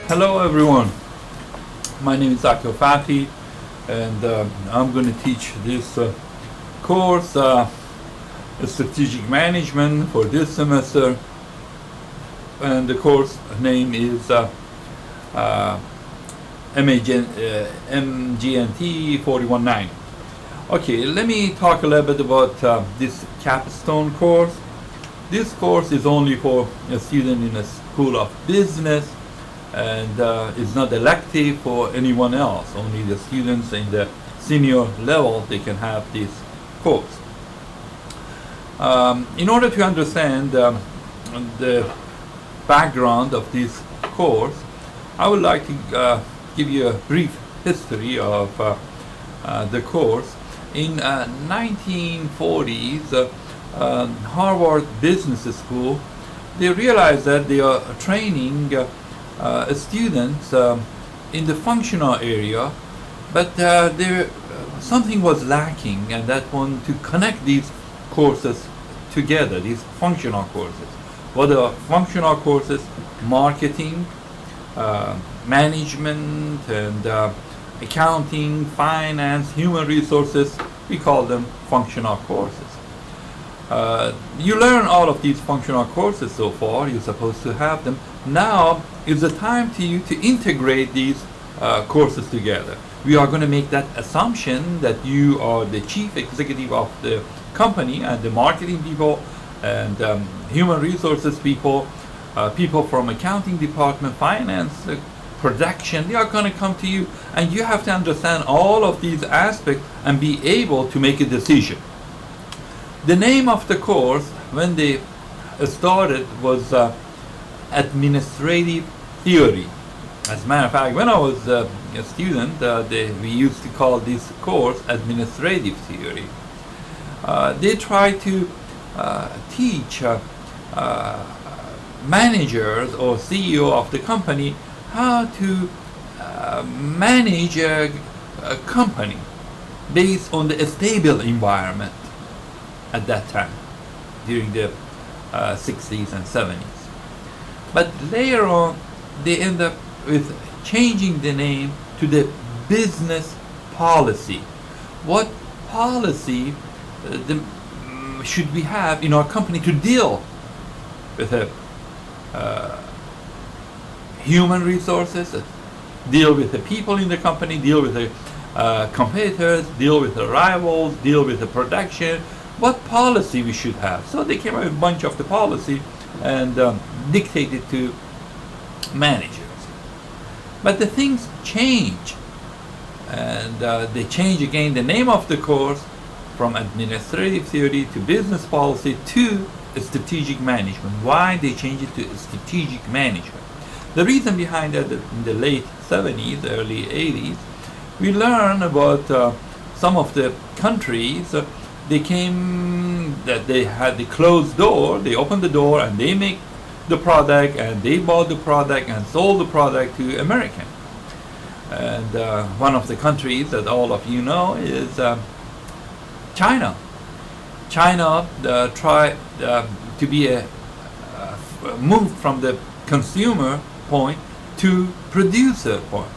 Hello everyone, my name is Dr. Fathi and I'm going to teach this course, Strategic Management for this semester, and the course name is MGNT 419. Okay, let me talk a little bit about this capstone course. This course is only for a student in a school of business and it's not elective for anyone else. Only the students in the senior level, they can have this course. In order to understand the background of this course, I would like to give you a brief history of the course. In 1940s, Harvard Business School, they realized that they are training students in the functional area, but something was lacking, and that one to connect these courses together, these functional courses. What are functional courses? Marketing, management, and accounting, finance, human resources. We call them functional courses. You learn all of these functional courses so far. You're supposed to have them. Now is the time to you to integrate these courses together. We are going to make that assumption that you are the chief executive of the company, and the marketing people and human resources people, people from accounting department, finance, production, they are going to come to you, and you have to understand all of these aspects and be able to make a decision. The name of the course, when they started, was Administrative Theory. As a matter of fact, when I was a student, we used to call this course Administrative Theory. They try to teach managers or CEO of the company how to manage a company based on the stable environment at that time, during the 60s and 70s. But later on, they end up with changing the name to the business policy. What policy should we have in our company to deal with human resources, deal with the people in the company, deal with the competitors, deal with the rivals, deal with the production? What policy we should have? So they came up with a bunch of the policy and dictated to managers. But the things change, and they change again the name of the course from Administrative Theory to Business Policy to Strategic Management. Why they changed it to Strategic Management? The reason behind that, in the late 70s, early 80s, we learned about some of the countries. They came that they had the closed door. They opened the door and they make the product, and they bought the product and sold the product to American. And one of the countries that all of you know is China. China tried to be moved from the consumer point to producer point.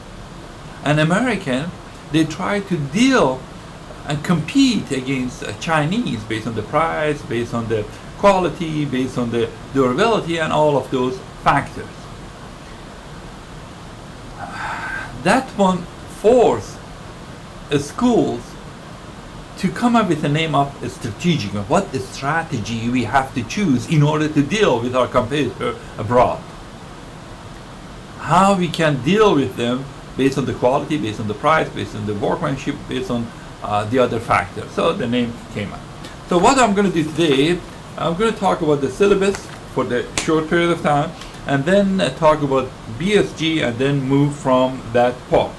And American, they tried to deal and compete against Chinese based on the price, based on the quality, based on the durability, and all of those factors. That one forced schools to come up with the name of a strategic. What strategy we have to choose in order to deal with our competitor abroad? How we can deal with them based on the quality, based on the price, based on the workmanship, based on the other factors. So the name came up. So what I'm going to do today, I'm going to talk about the syllabus for the short period of time, and then talk about BSG, and then move from that part.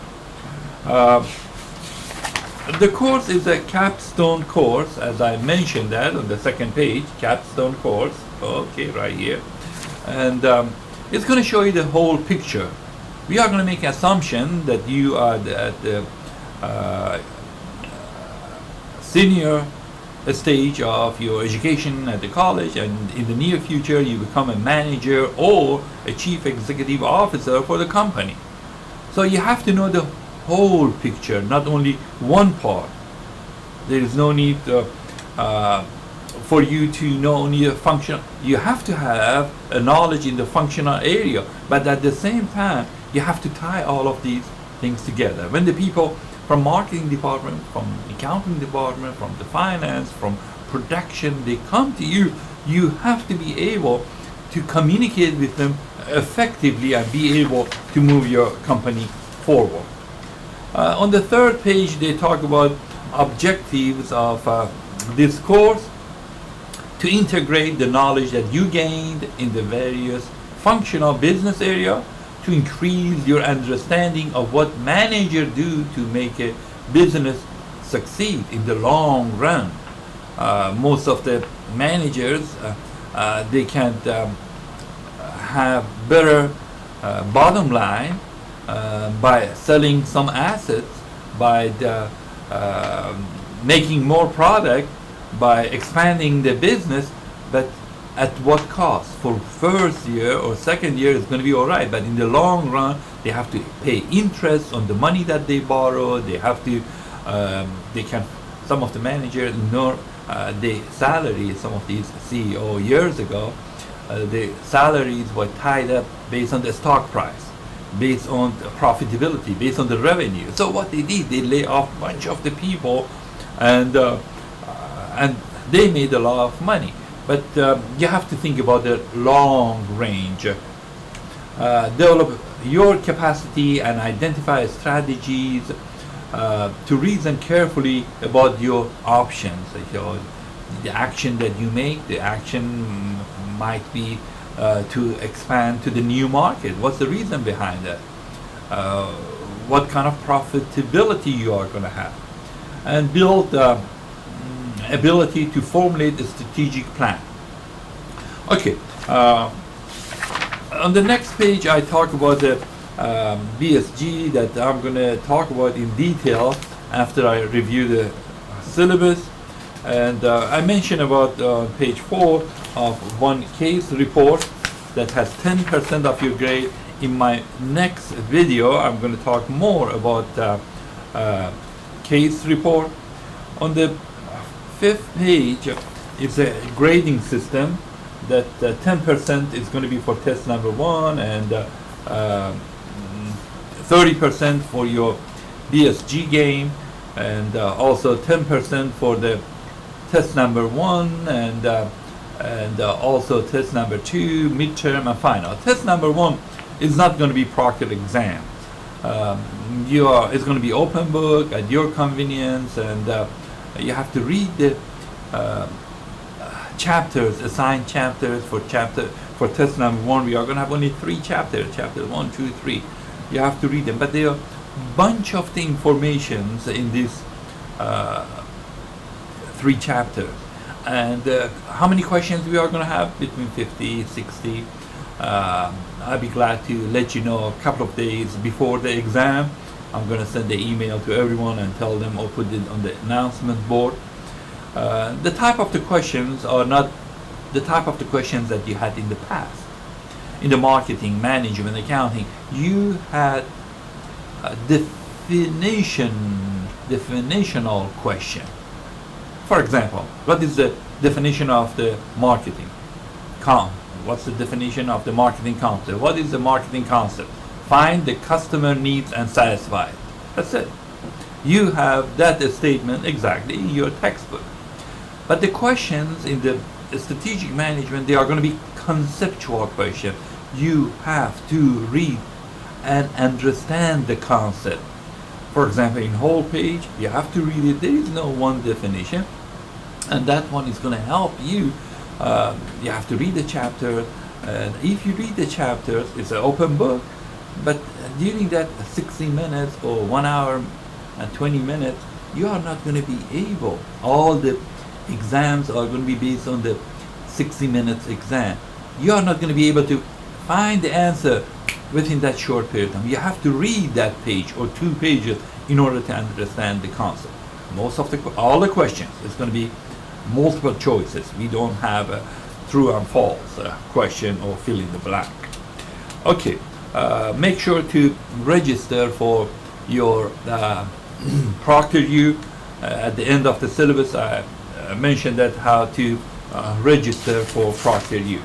The course is a capstone course, as I mentioned that on the second page, capstone course, okay, right here. And it's going to show you the whole picture. We are going to make an assumption that you are at the senior stage of your education at the college, and in the near future you become a manager or a chief executive officer for the company. So you have to know the whole picture, not only one part. There is no need for you to know only a function. You have to have a knowledge in the functional area, but at the same time you have to tie all of these things together. When the people from marketing department, from accounting department, from the finance, from production, they come to you, you have to be able to communicate with them effectively and be able to move your company forward. On the third page, they talk about objectives of this course: to integrate the knowledge that you gained in the various functional business area, to increase your understanding of what managers do to make a business succeed in the long run. Most of the managers, they can't have better bottom line by selling some assets, by making more product, by expanding the business, but at what cost? For first year or second year it's going to be all right, but in the long run they have to pay interest on the money that they borrow. They have to they can, some of the managers know the salary, some of these CEO years ago, the salaries were tied up based on the stock price, based on the profitability, based on the revenue. So what they did, they lay off a bunch of the people, and they made a lot of money. But you have to think about the long range. Develop your capacity and identify strategies to reason carefully about your options. So the action that you make, the action might be to expand to the new market. What's the reason behind that? What kind of profitability you are going to have, and build ability to formulate a strategic plan. Okay, on the next page I talk about the BSG that I'm going to talk about in detail after I review the syllabus. And I mentioned about page 4 of one case report that has 10% of your grade. In my next video I'm going to talk more about case report. On the 5th page is a grading system that 10% is going to be for test number 1, and 30% for your BSG game, and also 10% for the test number 1, and also test number 2, midterm and final. Test number 1 is not going to be proctored exam. It's going to be open book at your convenience, and you have to read the chapters, assigned chapters for test number 1. We are going to have only 3 chapters, chapter 1, 2, 3. You have to read them, but there are bunch of the informations in these 3 chapters. And how many questions we are going to have? Between 50, 60. I'll be glad to let you know a couple of days before the exam. I'm going to send the email to everyone and tell them, or put it on the announcement board. The type of the questions are not the type of the questions that you had in the past. In the marketing, management, accounting, you had a definitional question. For example, what is the definition of the marketing? What's the definition of the marketing concept? What is the marketing concept? Find the customer needs and satisfy it. That's it. You have that statement exactly in your textbook. But the questions in the strategic management, they are going to be conceptual questions. You have to read and understand the concept. For example, in whole page, you have to read it. There is no one definition, and that one is going to help you. You have to read the chapter, and if you read the chapters, it's an open book, but during that 60 minutes or 1 hour and 20 minutes, you are not going to be able. All the exams are going to be based on the 60 minutes exam. You are not going to be able to find the answer within that short period of time. You have to read that page or 2 pages in order to understand the concept. All the questions is going to be multiple choices. We don't have a true and false question or fill in the blank. Okay, make sure to register for your ProctorU. At the end of the syllabus, I mentioned that how to register for ProctorU.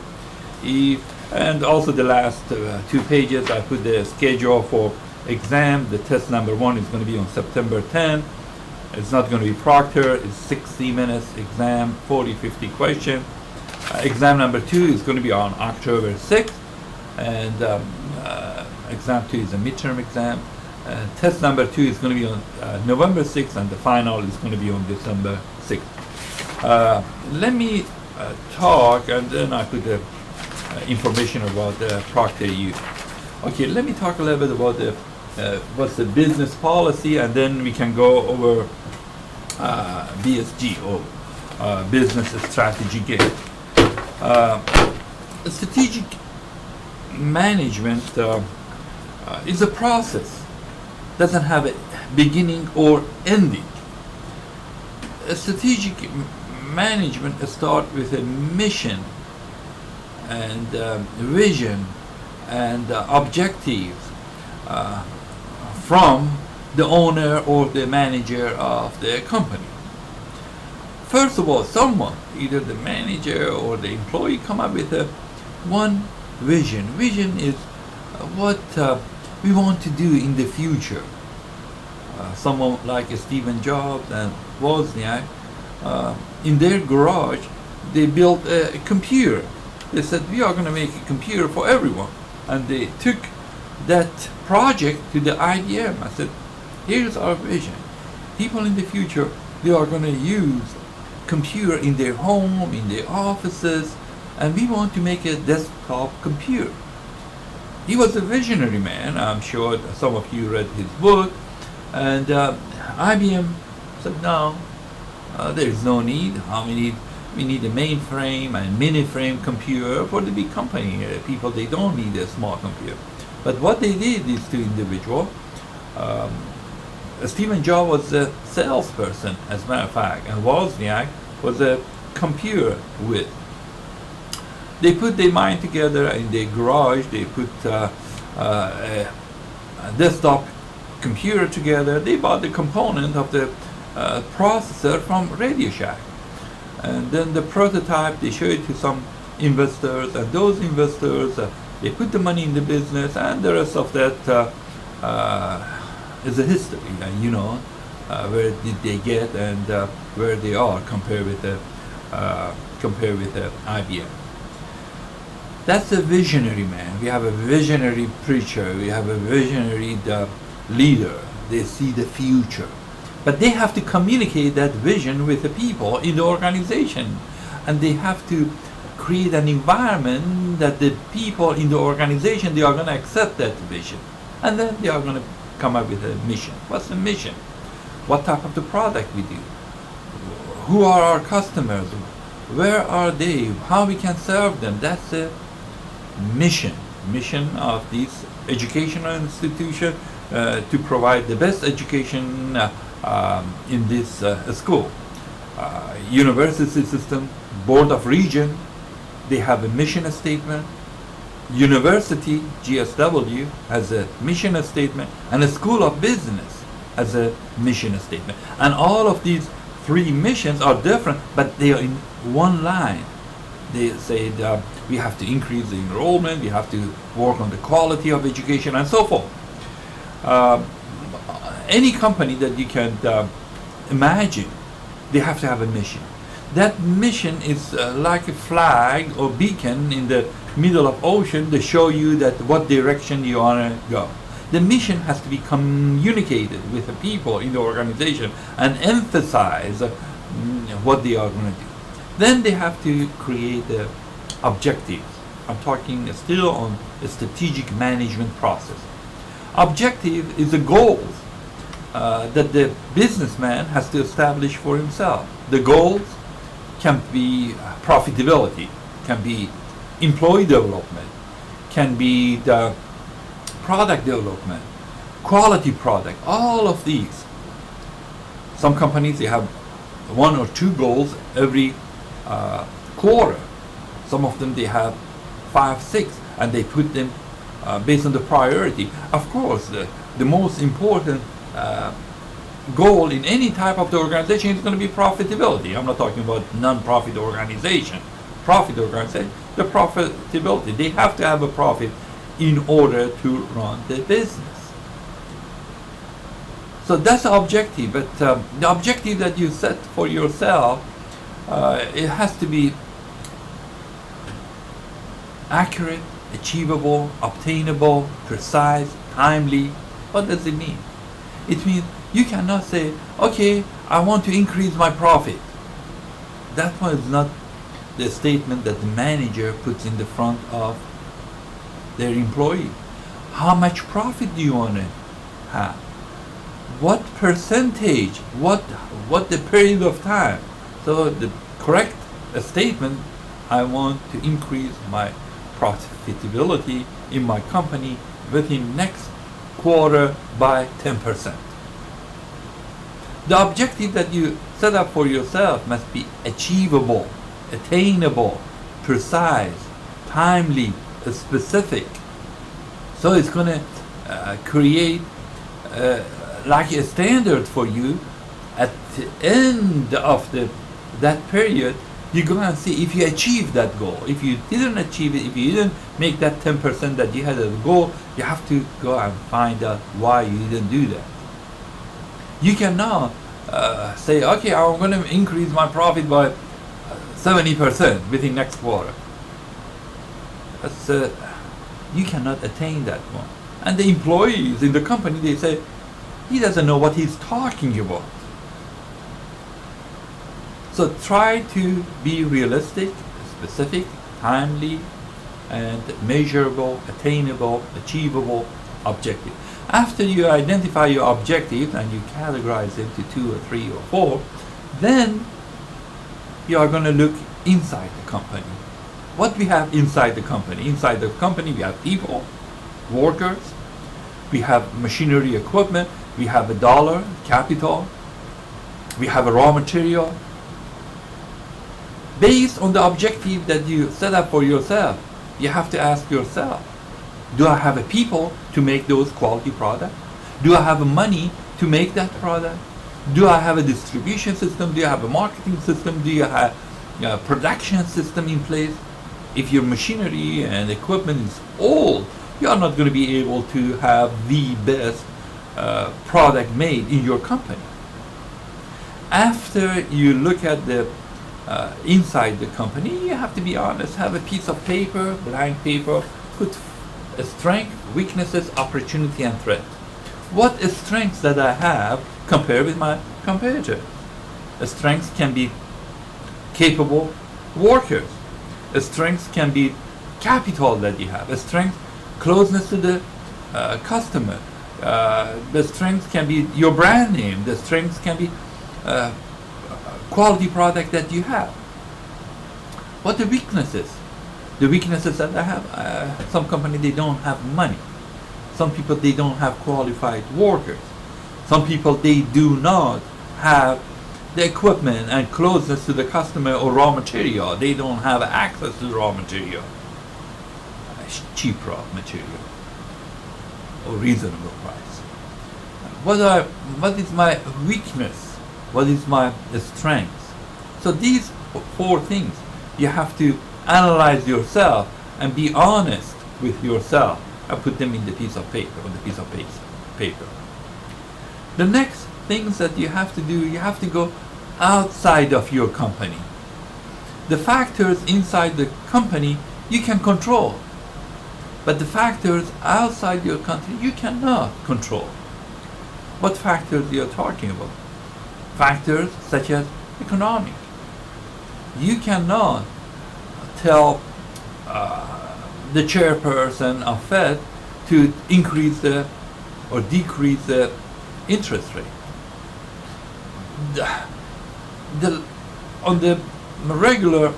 And also the last 2 pages, I put the schedule for exam. The test number 1 is going to be on September 10. It's not going to be Proctor. It's 60 minutes exam, 40-50 questions. Exam number 2 is going to be on October 6th. And exam 2 is a midterm exam. Test number 2 is going to be on November 6th, and the final is going to be on December 6th. Let me talk, and then I put the information about the ProctorU. Okay, let me talk a little bit about the what's the business policy, and then we can go over BSG, or business strategy game. Strategic management is a process, doesn't have a beginning or ending. A strategic management starts with a mission and vision and objectives from the owner or the manager of the company. First of all, someone, either the manager or the employee, come up with one vision. Vision is what we want to do in the future. Someone like Stephen Jobs and Wozniak, in their garage, they built a computer. They said, we are going to make a computer for everyone. And they took that project to the IBM. I said, here's our vision. People in the future, they are going to use computer in their home, in their offices, and we want to make a desktop computer. He was a visionary man. I'm sure some of you read his book. And IBM said, no, there is no need. We need a mainframe and mini-frame computer for the big company. People, they don't need a small computer. But what they did, these two individuals, Stephen Jobs was a salesperson, as a matter of fact, and Wozniak was a computer whiz. They put their mind together in their garage. They put a desktop computer together. They bought the component of the processor from Radio Shack. And then the prototype, they showed it to some investors, and those investors, they put the money in the business, and the rest of that is a history. And you know, where did they get and where they are compared with the IBM. That's a visionary man. We have a visionary preacher. We have a visionary leader. They see the future. But they have to communicate that vision with the people in the organization. And they have to create an environment that the people in the organization, they are going to accept that vision. And then they are going to come up with a mission. What's the mission? What type of the product we do? Who are our customers? Where are they? How we can serve them? That's a mission of this educational institution, to provide the best education in this school. University system, Board of Regents, they have a mission statement. University, GSW, has a mission statement, and a School of Business has a mission statement. And all of these 3 missions are different, but they are in one line. They say we have to increase the enrollment, we have to work on the quality of education, and so forth. Any company that you can imagine, they have to have a mission. That mission is like a flag or beacon in the middle of ocean to show you that what direction you want to go. The mission has to be communicated with the people in the organization and emphasize what they are going to do. Then they have to create the objectives. I'm talking still on the strategic management process. Objective is the goals that the businessman has to establish for himself. The goals can be profitability, can be employee development, can be the product development, quality product, all of these. Some companies, they have one or two goals every quarter. Some of them they have 5, 6, and they put them based on the priority. Of course, the most important goal in any type of the organization is going to be profitability. I'm not talking about non-profit organization. Profit organization, the profitability. They have to have a profit in order to run the business. So that's the objective. But the objective that you set for yourself, it has to be accurate, achievable, obtainable, precise, timely. What does it mean? It means you cannot say, okay, I want to increase my profit. That one is not the statement that the manager puts in the front of their employee. How much profit do you want to have? What percentage? What the period of time? So the correct statement, I want to increase my profitability in my company within next quarter by 10%. The objective that you set up for yourself must be achievable, attainable, precise, timely, specific. So it's going to create like a standard for you. At the end of that period, you're going to see if you achieve that goal. If you didn't achieve it, if you didn't make that 10% that you had as a goal, you have to go and find out why you didn't do that. You cannot say, okay, I'm going to increase my profit by 70% within next quarter. That's, you cannot attain that one. And the employees in the company, they say, he doesn't know what he's talking about. So try to be realistic, specific, timely, and measurable, attainable, achievable objective. After you identify your objective and you categorize it to 2 or 3 or 4, then you are going to look inside the company. What we have inside the company? Inside the company we have people, workers, we have machinery, equipment, we have a dollar, capital, we have a raw material. Based on the objective that you set up for yourself, you have to ask yourself, do I have a people to make those quality products? Do I have money to make that product? Do I have a distribution system? Do you have a marketing system? Do you have a production system in place? If your machinery and equipment is old, you are not going to be able to have the best product made in your company. After you look at the inside the company, you have to be honest, have a piece of paper, blank paper, put strength, weaknesses, opportunity, and threat. What strengths that I have compared with my competitor? Strengths can be capable workers. Strengths can be capital that you have. Strength, closeness to the customer. The strengths can be your brand name. The strengths can be quality product that you have. What the weaknesses? The weaknesses that I have, some company they don't have money. Some people they don't have qualified workers. Some people they do not have the equipment and closeness to the customer or raw material. They don't have access to raw material, cheap raw material, or reasonable price. What is my weakness? What is my strength? So these 4 things you have to analyze yourself and be honest with yourself and put them in the piece of paper, on the piece of paper. The next things that you have to do, you have to go outside of your company. The factors inside the company you can control, but the factors outside your country you cannot control. What factors you are talking about? Factors such as economic. You cannot tell the chairperson of Fed to increase or decrease the interest rate. On the regular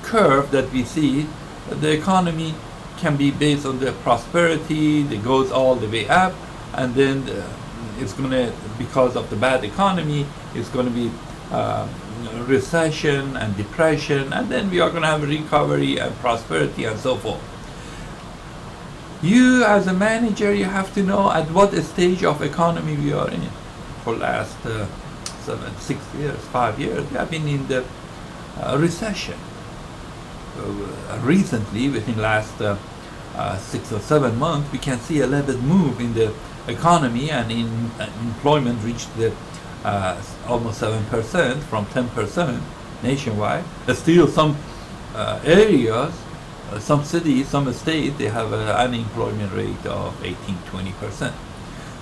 curve that we see, the economy can be based on the prosperity that goes all the way up, and then it's going to, because of the bad economy, it's going to be recession and depression, and then we are going to have recovery and prosperity and so forth. You as a manager, you have to know at what stage of economy we are in. For last 6 years, 5 years, we have been in the recession. Recently, within last 6 or 7 months, we can see a little bit move in the economy, and in employment reached the almost 7% from 10% nationwide. Still some areas, some cities, some states, they have an unemployment rate of 18-20%.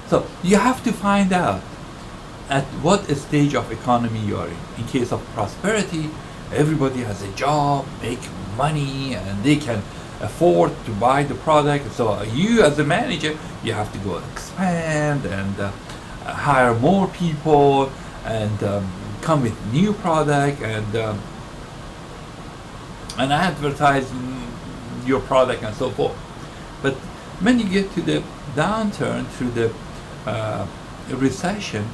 So you have to find out at what stage of economy you are in. In case of prosperity, everybody has a job, make money, and they can afford to buy the product. So you as a manager, you have to go expand and hire more people and come with new product and advertise your product and so forth. But when you get to the downturn, through the recession,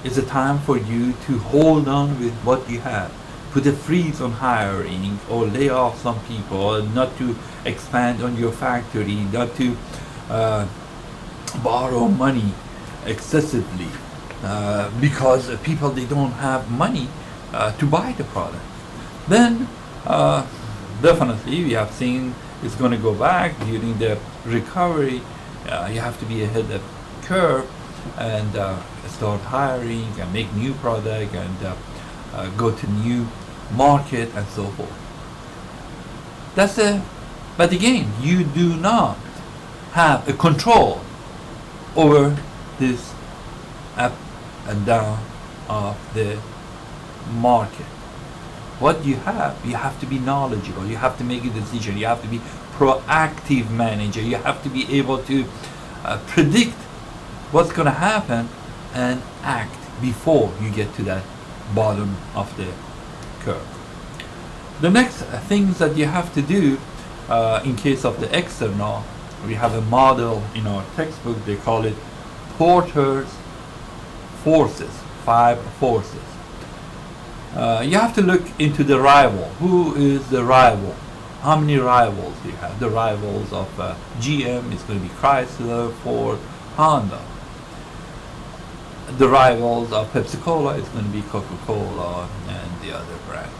it's a time for you to hold on with what you have. Put a freeze on hiring, or lay off some people, or not to expand on your factory, not to borrow money excessively, because people, they don't have money to buy the product. Then definitely we have seen it's going to go back during the recovery. You have to be ahead of the curve and start hiring and make new product and go to new market and so forth. That's it. But again, you do not have a control over this up and down of the market. What you have to be knowledgeable, you have to make a decision, you have to be proactive manager, you have to be able to predict what's going to happen and act before you get to that bottom of the curve. The next things that you have to do in case of the external, we have a model in our textbook, they call it Porter's forces, 5 forces. You have to look into the rival. Who is the rival? How many rivals do you have? The rivals of GM is going to be Chrysler, Ford, Honda. The rivals of Pepsi-Cola is going to be Coca-Cola and the other brands.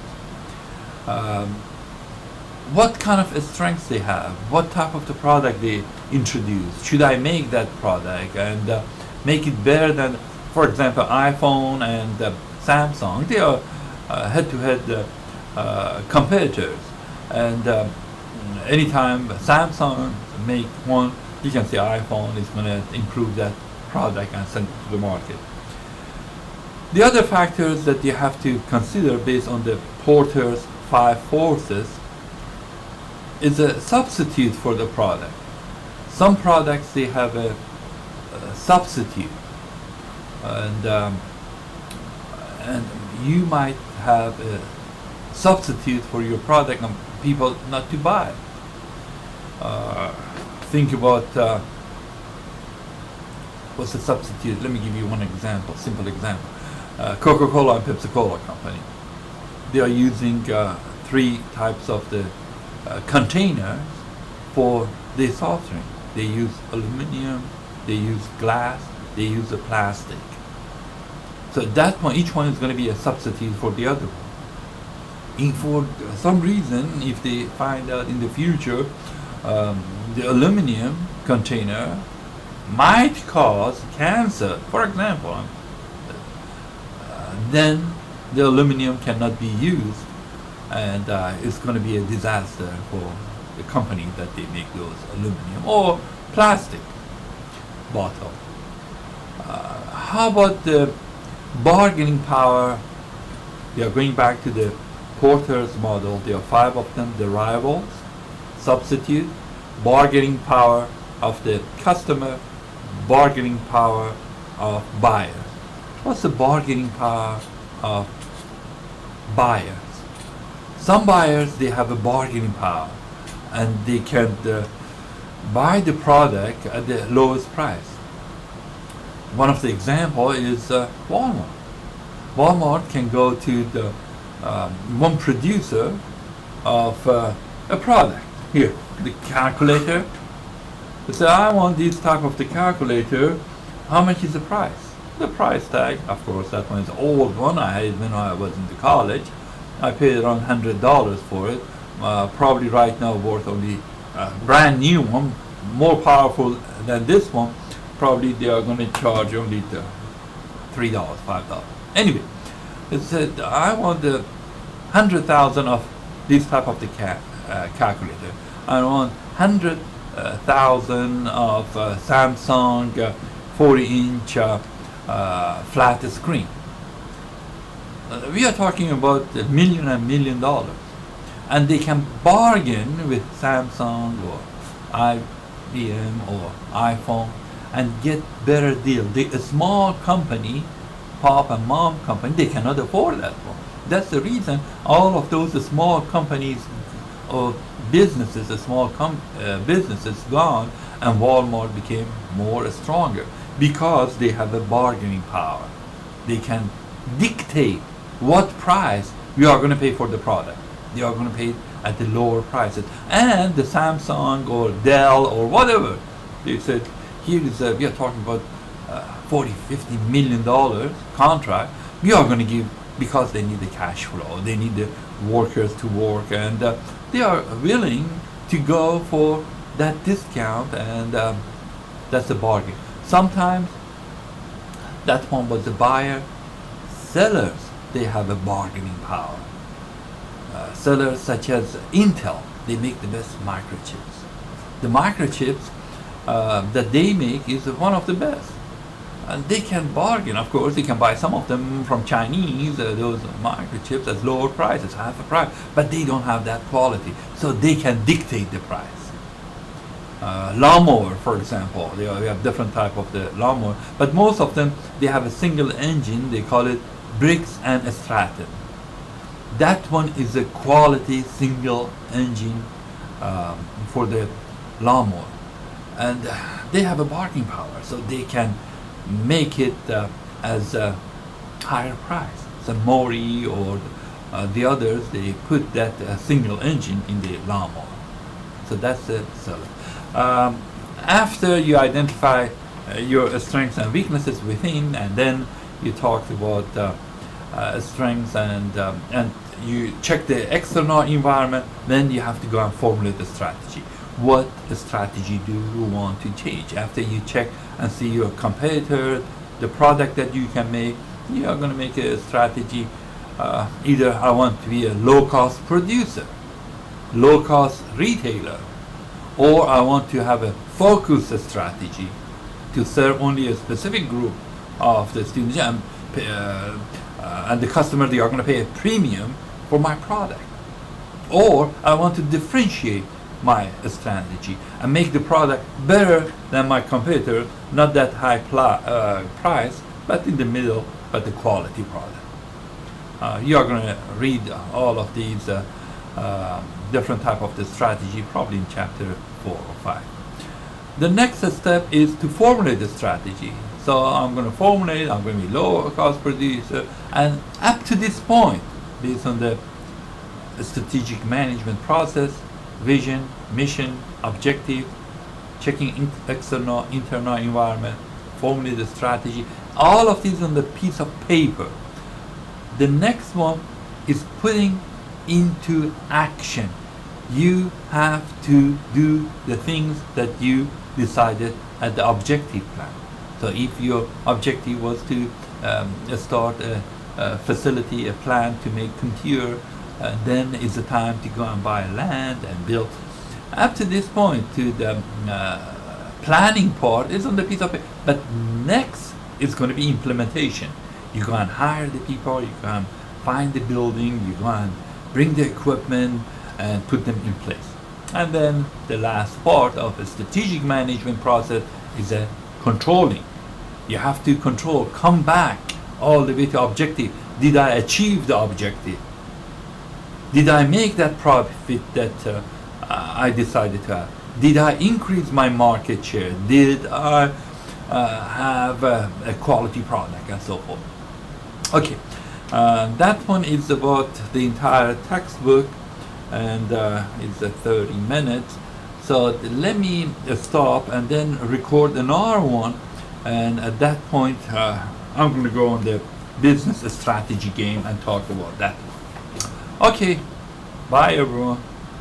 What kind of strengths they have? What type of the product they introduce? Should I make that product and make it better than, for example, iPhone and Samsung? They are head-to-head competitors, and anytime Samsung make one, you can see iPhone is going to improve that product and send it to the market. The other factors that you have to consider based on the Porter's 5 forces is a substitute for the product. Some products, they have a substitute, and you might have a substitute for your product and people not to buy. Think about what's the substitute? Let me give you one example, simple example. Coca-Cola and Pepsi-Cola company. They are using 3 types of the containers for their soft drink. They use aluminum, they use glass, they use the plastic. So at that point, each one is going to be a substitute for the other one. And for some reason, if they find out in the future the aluminum container might cause cancer, for example, then the aluminum cannot be used, and it's going to be a disaster for the company that they make those aluminum or plastic bottle. How about the bargaining power? We are going back to the Porter's model. There are 5 of them: the rivals, substitute, bargaining power of the customer, bargaining power of buyer. What's the bargaining power of buyers? Some buyers, they have a bargaining power and they can buy the product at the lowest price. One of the example is Walmart. Walmart can go to the one producer of a product. Here, the calculator. They say, I want this type of the calculator. How much is the price? The price tag, of course, that one is old one. I had it when I was in the college. I paid around $100 for it. Probably right now worth only brand new one, more powerful than this one. Probably they are going to charge only the $3, $5. Anyway, it said I want the 100,000 of this type of the calculator. I want 100,000 of Samsung 40-inch flat screen. We are talking about $1 million, and they can bargain with Samsung or IBM or iPhone and get better deal. A small company, pop and mom company, they cannot afford that one. That's the reason all of those small companies or businesses, the small businesses gone, and Walmart became more stronger because they have a bargaining power. They can dictate what price we are going to pay for the product. They are going to pay at the lower prices. And the Samsung or Dell or whatever, they said, here is we are talking about $40-50 million contract. We are going to give, because they need the cash flow, they need the workers to work, and they are willing to go for that discount, and that's a bargain. Sometimes that one was the buyer. Sellers, they have a bargaining power. Sellers such as Intel, they make the best microchips. The microchips that they make is one of the best. And they can bargain, of course. They can buy some of them from Chinese, those microchips at lower prices, half the price, but they don't have that quality, so they can dictate the price. Lawnmower, for example, we have different type of the lawnmower, but most of them, they have a single engine. They call it Briggs and Stratton. That one is a quality single engine for the lawnmower, and they have a bargaining power, so they can make it as a higher price. So Mori or the others, they put that single engine in the lawnmower. So that's the seller. After you identify your strengths and weaknesses within, and then you talk about strengths and you check the external environment, then you have to go and formulate the strategy. What strategy do you want to change? After you check and see your competitor, the product that you can make, you are going to make a strategy. Either I want to be a low-cost producer, low-cost retailer, or I want to have a focused strategy to serve only a specific group of the students, and the customer, they are going to pay a premium for my product. Or I want to differentiate my strategy and make the product better than my competitor, not that high price, but in the middle, but the quality product. You are going to read all of these different type of the strategy probably in chapter 4 or 5. The next step is to formulate the strategy. So I'm going to formulate, I'm going to be low cost producer, and up to this point, based on the strategic management process, vision, mission, objective, checking external, internal environment, formulate the strategy, all of these on the piece of paper. The next one is putting into action. You have to do the things that you decided at the objective plan. So if your objective was to start a facility, a plant to make contour, then is the time to go and buy land and build. Up to this point, to the planning part is on the piece of paper, but next is going to be implementation. You go and hire the people, you go and find the building, you go and bring the equipment and put them in place. And then the last part of the strategic management process is controlling. You have to control, come back all the way to objective. Did I achieve the objective? Did I make that profit that I decided to have? Did I increase my market share? Did I have a quality product and so forth. Okay, that one is about the entire textbook, and it's 30 minutes. So let me stop and then record another one, and at that point I'm going to go on the business strategy game and talk about that one. Okay, bye everyone.